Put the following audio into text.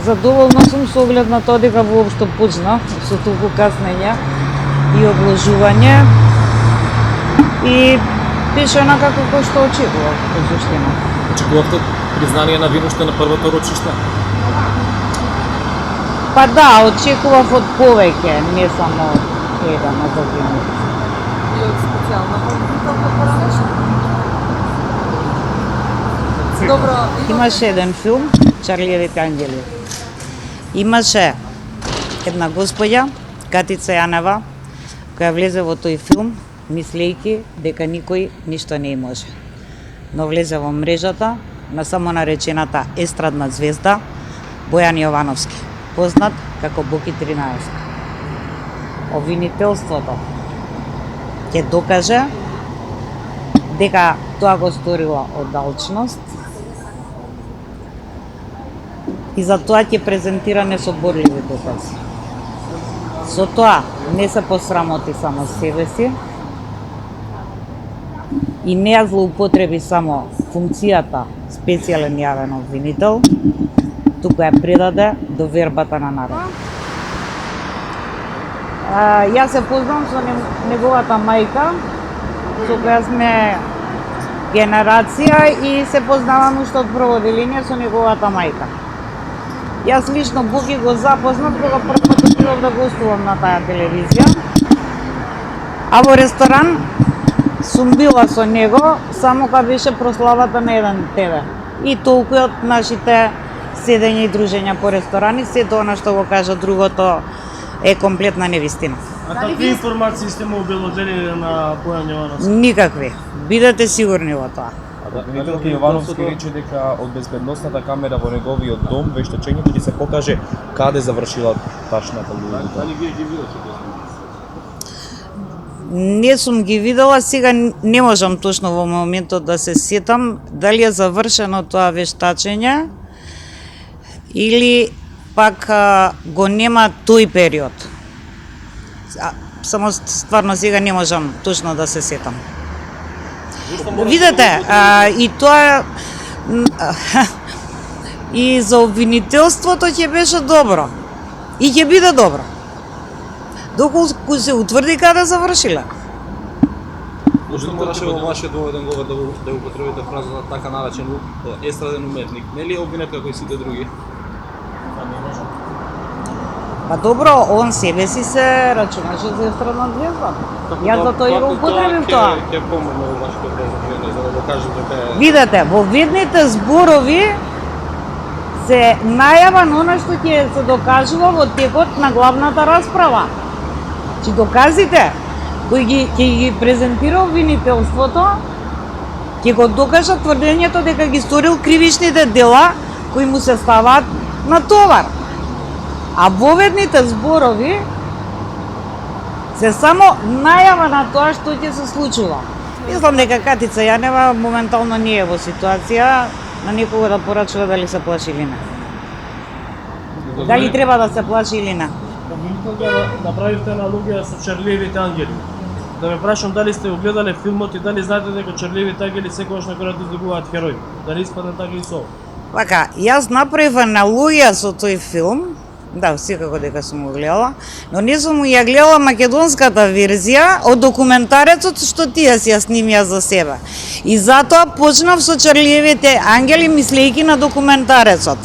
задоволна сум со оглед на тоа дека воопшто почна со толку каснење и одложување и беше онака како што очекував во суштина. Очекувавте признание на виновност на првото рочиште? Па да, очекував од повеќе, не само еден од обвинувањето. И од специјална подготовка поранешна. Добро, Имаше еден филм, Чарлиевите ангели. Имаше една господја, Катица Јанева, која влезе во тој филм, мислејќи дека никој ништо не може. Но влезе во мрежата на само наречената естрадна звезда Бојан Јовановски, познат како Боки 13. Обвинителството ќе докаже дека тоа го сторила од алчност и за тоа ќе презентира несоборливи докази. Со тоа не се посрамоти само себе си и не ја злоупотреби само функцијата специјален јавен обвинител, туку ја предаде до вербата на народ. Јас се познавам со неговата мајка, со која сме генерација и се познавам уште од прво делење со неговата мајка. Јас лично Боки го запознав кога првпат отидов да гостувам на таа телевизија. А во ресторан сум била со него само кога беше прославата на еден ТВ. И толку од нашите седења и дружења по ресторани, сето она што го кажа другото е комплетна невистина. А какви информации сте му обелодени на Бојан Јовановски? Никакви. Бидете сигурни во тоа. Обвинителка Јовановски рече дека од безбедносната камера во неговиот дом вештачењето ќе се покаже каде завршила тачната луѓето. Дали вие ги видите? Не сум ги видела, сега не можам точно во моментот да се сетам дали е завршено тоа вештачење или пак го нема тој период. Само стварно сега не можам точно да се сетам. Видете, и тоа и за обвинителството ќе беше добро. И ќе биде добро. Доколку се утврди каде завршила. Зошто мораше во вашиот доводен говор да употребите фразата така наречен естраден уметник? Нели е обвинет како и сите други? Па добро, он себе си се рачунаше за естрадна звезда. Јас за тоа и го употребив тоа. Ќе помогне во вашето образование за да го кажете дека Видете, во видните зборови се најава на она што ќе се докажува во текот на главната расправа. Чи доказите кои ќе ги презентира обвинителството, ќе го докажат тврдењето дека ги сторил кривичните дела кои му се ставаат на товар. А воведните зборови се само најава на тоа што ќе се случува. Мислам дека Катица Јанева моментално не е во ситуација на некого да порачува дали се плаши или не. Дали треба да се плаши или не. Обвинителка направивте аналогија со Чарлиевите ангели. Да ме прашам дали сте го гледале филмот и дали знаете дека Чарлиевите ангели секогаш на крајот излегуваат херои. Дали испадне така и со ова? Вака, јас направив аналогија со тој филм. Да, секако дека сум го гледала, но не сум ја гледала македонската верзија од документарецот што тие си ја снимија за себе. И затоа почнав со Чарлиевите ангели мислејќи на документарецот.